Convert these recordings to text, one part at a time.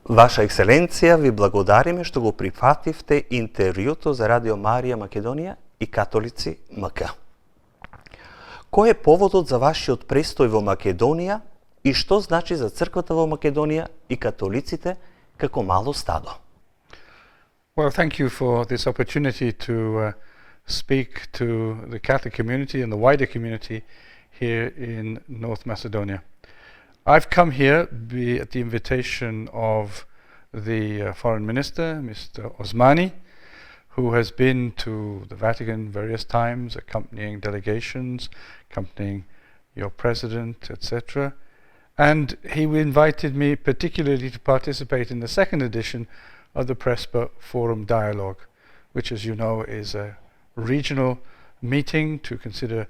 Ваша екселенција, ви благодариме што го прифативте интервјуто за Радио Марија Македонија и Католици.мк. Кој е поводот за вашиот престој во Македонија и што значи за црквата во Македонија и католиците како мало стадо? Well, thank you for this opportunity to speak to the Catholic community and the wider community here in North Macedonia. I've come here at the invitation of the Foreign Minister, Mr. Osmani, who has been to the Vatican various times, accompanying delegations, accompanying your president, etc. And he invited me particularly to participate in the second edition of the Presbyter Forum Dialogue, which, as you know, is a regional meeting to consider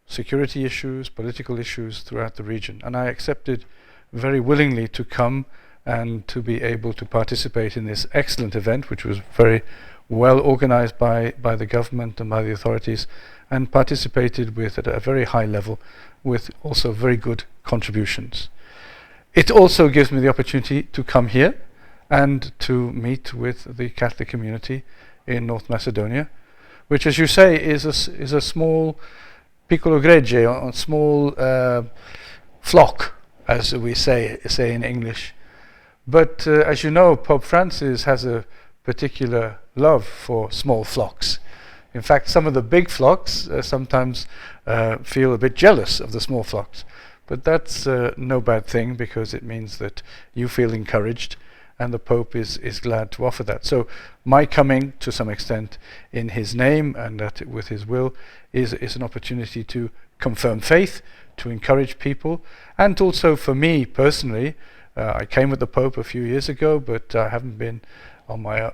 security issues, political issues throughout the region. And I accepted very willingly to come and to be able to participate in this excellent event, which was very well organized by the government and by the authorities, and participated with at a very high level with also very good contributions. It also gives me the opportunity to come here and to meet with the Catholic community in North Macedonia, which, as you say, is a small piccolo gregge, a small flock, as we say in English. But as you know, Pope Francis has a particular love for small flocks. In fact, some of the big flocks sometimes feel a bit jealous of the small flocks. But that's no bad thing, because it means that you feel encouraged, and the Pope is glad to offer that. So my coming, to some extent, in his name and with his will, is an opportunity to confirm faith, to encourage people, and also for me personally. I came with the Pope a few years ago, but I haven't been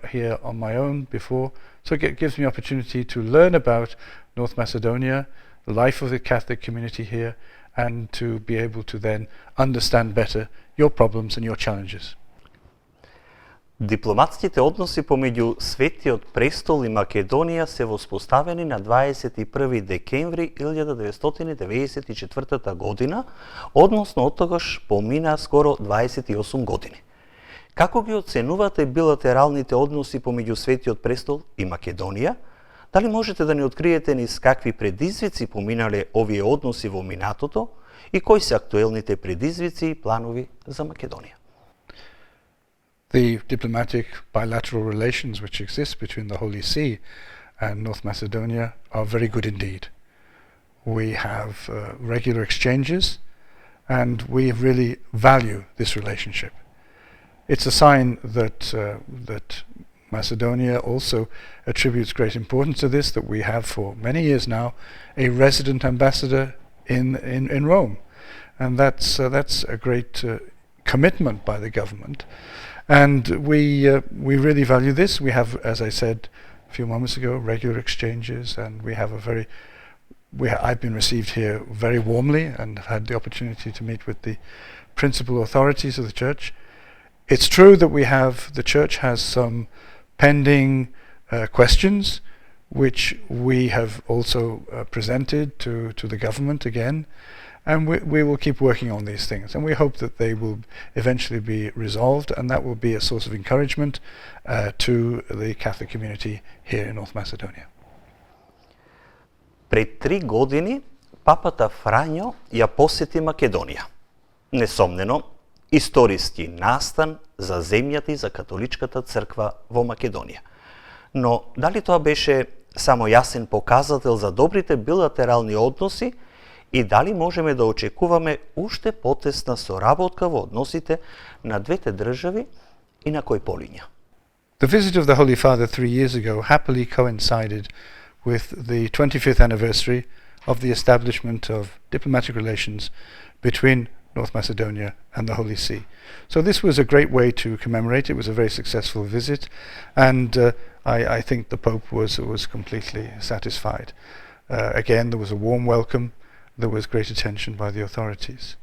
here on my own before. So it gives me opportunity to learn about North Macedonia, the life of the Catholic community here, and to be able to then understand better your problems and your challenges. Дипломатските односи помеѓу Светиот престол и Македонија се воспоставени на 21 декември 1994 година, односно оттогаш помина скоро 28 години. Како ги оценувате билатералните односи помеѓу Светиот престол и Македонија? Дали можете да ни откриете низ какви предизвици поминале овие односи во минатото и кои се актуелните предизвици и планови за Македонија? The diplomatic bilateral relations which exist between the Holy See and North Macedonia are very good indeed. We have regular exchanges, and we really value this relationship. It's a sign that Macedonia also attributes great importance to this, that we have for many years now a resident ambassador in Rome, and that's a great commitment by the government. And we really value this. We have, as I said a few moments ago, regular exchanges, and we have I've been received here very warmly and have had the opportunity to meet with the principal authorities of the church. It's true that the church has some pending questions, which we have also presented to the government again. And we will keep working on these things, and we hope that they will eventually be resolved, and that will be a source of encouragement to the Catholic community here in North Macedonia. Пред 3 години папата Фрањо ја посети Македонија. Несомнено, историски настан за земјата и за католичката црква во Македонија. Но дали тоа беше само јасен показател за добрите билатерални односи, и дали можеме да очекуваме уште потесна соработка во односите на двете држави и на кои полиња? The visit of the Holy Father 3 years ago happily coincided with the 25th anniversary of the establishment of diplomatic relations between North Macedonia and the Holy See. So this was a great way to commemorate. It was a very successful visit, and I think the Pope was completely satisfied. Again, there was a warm welcome. There was great attention by the authorities.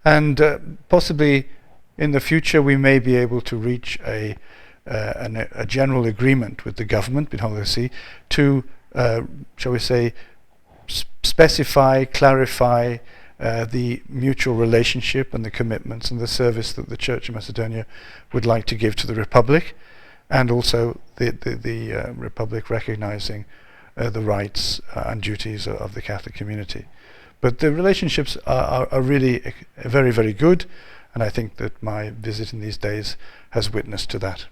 And possibly in the future we may be able to reach a general agreement with the government in Holy See to, shall we say, specify, clarify the mutual relationship and the commitments and the service that the Church of Macedonia would like to give to the Republic, and also the Republic recognizing the rights and duties of the Catholic community. But the relationships are really very, very good, and I think that my visit in these days has witnessed to that.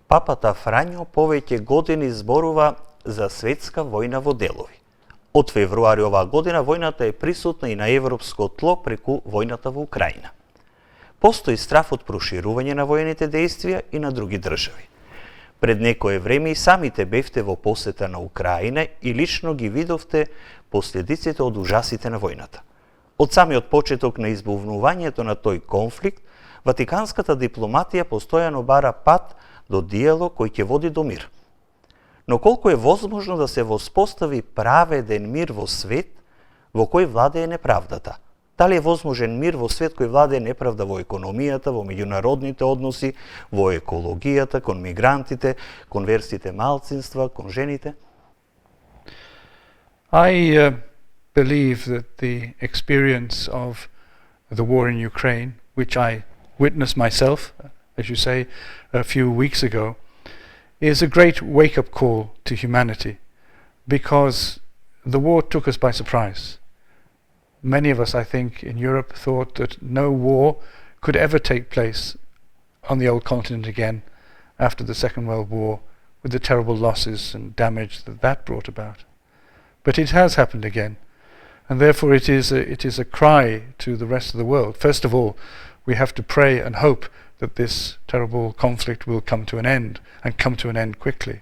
Папата Фрањо повеќе години зборува за светска војна во делови. Од февруари оваа година војната е присутна и на европско тло преку војната во Украина. Постои страф од проширување на војните действија и на други држави. Пред некое време и самите бевте во посета на Украина и лично ги видовте последиците од ужасите на војната. Од самиот почеток на избувнувањето на тој конфликт, ватиканската дипломатија постојано бара пат до диалог кој ќе води до мир. Но колку е возможно да се воспостави праведен мир во свет во кој владее неправдата? Дали е возможен мир во свет кој владее неправда во економијата, во меѓународните односи, во екологијата, кон мигрантите, кон верските малцинства, кон жените? I believe that the experience of the war in Ukraine, which I witnessed myself, as you say, a few weeks ago, is a great wake-up call to humanity, because the war took us by surprise. Many of us, I think, in Europe thought that no war could ever take place on the old continent again after the Second World War, with the terrible losses and damage that that brought about. But it has happened again, and therefore it is a cry to the rest of the world. First of all, we have to pray and hope that this terrible conflict will come to an end, and come to an end quickly,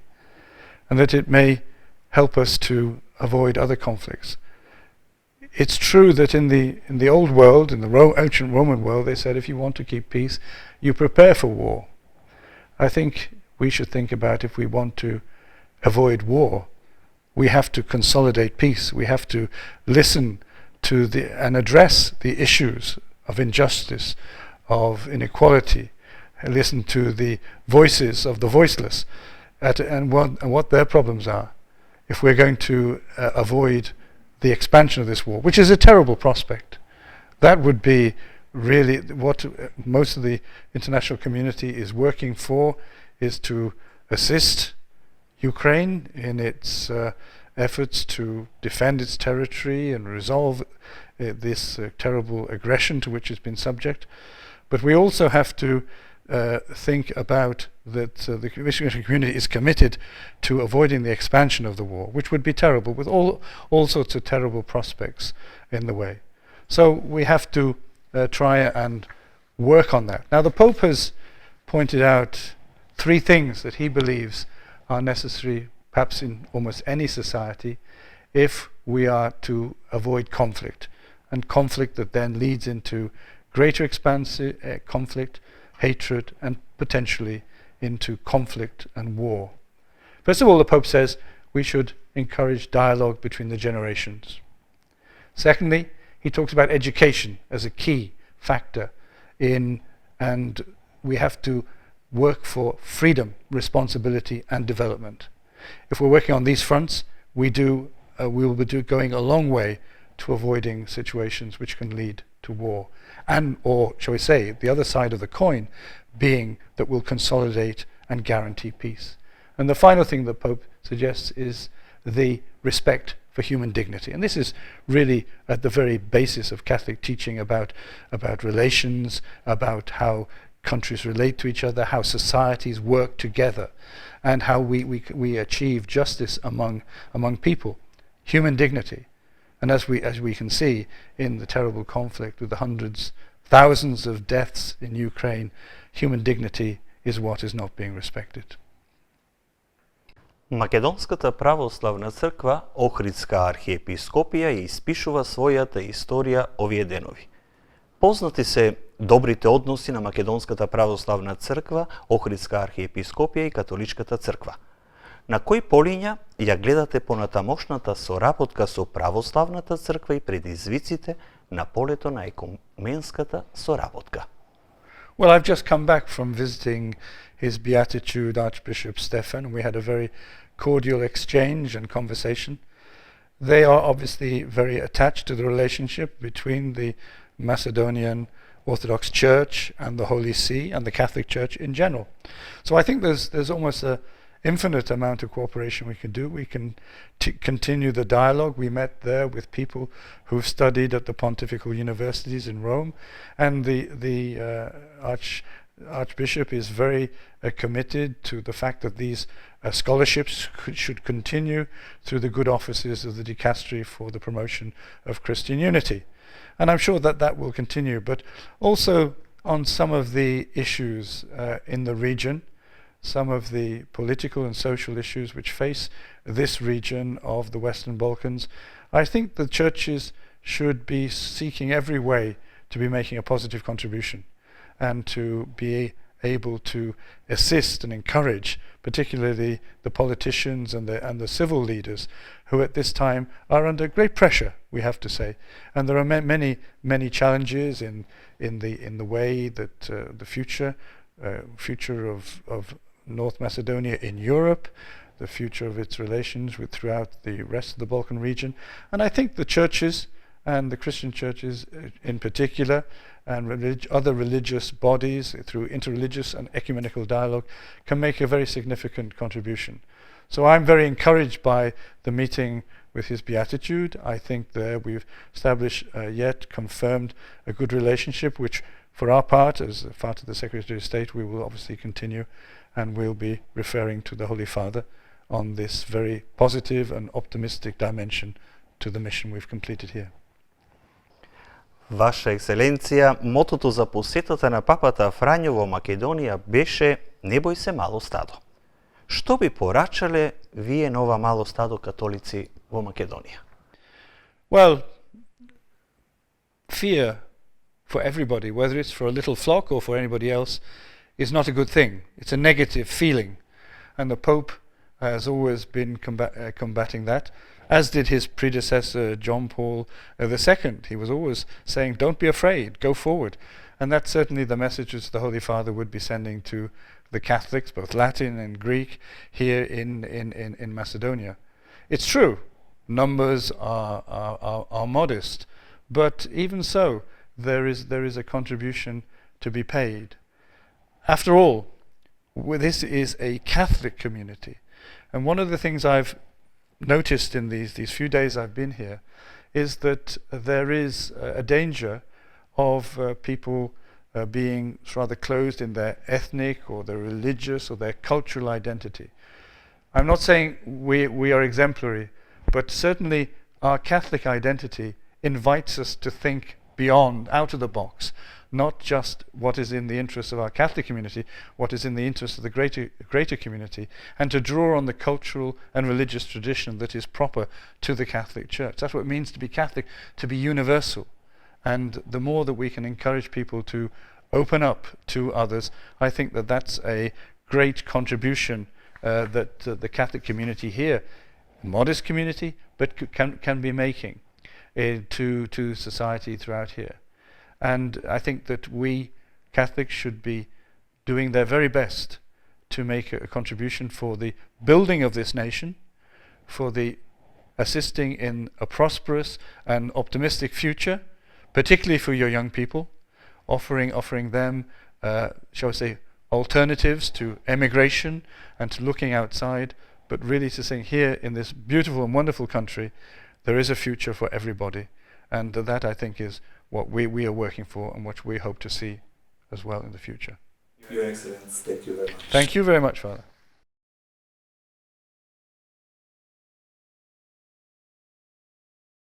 and that it may help us to avoid other conflicts. It's true that in the old world, in the ancient Roman world, they said if you want to keep peace, you prepare for war. I think we should think about, if we want to avoid war, we have to consolidate peace. We have to listen to and address the issues of injustice, of inequality, and listen to the voices of the voiceless, and what their problems are, if we're going to avoid the expansion of this war, which is a terrible prospect. That would be really what most of the international community is working for, is to assist Ukraine in its efforts to defend its territory and resolve this terrible aggression to which it's been subject. But we also have to think about that the international community is committed to avoiding the expansion of the war, which would be terrible, with all sorts of terrible prospects in the way. So we have to try and work on that. Now, the Pope has pointed out 3 things that he believes are necessary, perhaps in almost any society, if we are to avoid conflict, and conflict that then leads into greater expansive conflict, hatred, and potentially into conflict and war. First of all, the Pope says we should encourage dialogue between the generations. Secondly, he talks about education as a key factor and we have to work for freedom, responsibility, and development. If we're working on these fronts, we will be going a long way to avoiding situations which can lead to war. And, or shall we say, the other side of the coin being that we'll consolidate and guarantee peace. And the final thing the Pope suggests is the respect for human dignity. And this is really at the very basis of Catholic teaching about relations, about how countries relate to each other, how societies work together, and how we achieve justice among people. Human dignity. And as we can see in the terrible conflict with the hundreds, thousands of deaths in Ukraine, human dignity is what is not being respected. Македонската православна црква, Охридска архиепископија, ја испишува својата историја овие денови. Познати се добрите односи на Македонската православна црква, Охридска архиепископија и Католичката црква. На кои полиња ја гледате понатамошната соработка со православната црква и предизвиците на полето на екуменската соработка? Well, I've just come back from visiting His Beatitude Archbishop Stefan. We had a very cordial exchange and conversation. they are obviously very attached to the relationship between the Macedonian Orthodox Church and the Holy See and the Catholic Church in general. So I think there's almost an infinite amount of cooperation we can do. We can continue the dialogue. We met there with people who've studied at the pontifical universities in Rome, and the Archbishop is very committed to the fact that these scholarships should continue through the good offices of the dicastery for the promotion of Christian unity. And I'm sure that that will continue, but also on some of the issues in the region, some of the political and social issues which face this region of the Western Balkans, I think the churches should be seeking every way to be making a positive contribution and to be able to assist and encourage particularly the politicians and the civil leaders who at this time are under great pressure, we have to say. And there are many challenges in the way that the future of North Macedonia in Europe, the future of its relations throughout the rest of the Balkan region. And I think the churches, and the Christian churches in particular, and other religious bodies through interreligious and ecumenical dialogue can make a very significant contribution. So I'm very encouraged by the meeting with His Beatitude. I think there we've established yet confirmed a good relationship, which for our part, as part of the Secretary of State, we will obviously continue, and we'll be referring to the Holy Father on this very positive and optimistic dimension to the mission we've completed here. Ваша екселенција, мотото за посетата на папата Фрањо во Македонија беше "Не бој се мало стадо". Што би порачале вие на ова мало стадо католици во Македонија? Well, fear for everybody, whether it's for a little flock or for anybody else, is not a good thing. It's a negative feeling, and the Pope has always been combating that, as did his predecessor John Paul II. He was always saying, don't be afraid, go forward. And that's certainly the message which the Holy Father would be sending to the Catholics, both Latin and Greek, here in Macedonia. It's true, numbers are modest, but even so, there is a contribution to be paid. After all, this is a Catholic community, and one of the things I've noticed in these few days I've been here is that there is a danger of people being rather closed in their ethnic or their religious or their cultural identity. I'm not saying we are exemplary, but certainly our Catholic identity invites us to think beyond, out of the box, not just what is in the interest of our Catholic community, what is in the interest of the greater community, and to draw on the cultural and religious tradition that is proper to the Catholic Church. That's what it means to be Catholic, to be universal. And the more that we can encourage people to open up to others, I think that that's a great contribution that the Catholic community here, modest community, but can be making to society throughout here. And I think that we Catholics should be doing their very best to make a contribution for the building of this nation, for the assisting in a prosperous and optimistic future, particularly for your young people, offering them, shall we say, alternatives to emigration and to looking outside, but really to saying here in this beautiful and wonderful country, there is a future for everybody. And that, I think, is what we are working for and what we hope to see as well in the future. Your Excellency, thank you very much. Thank you very much, Father.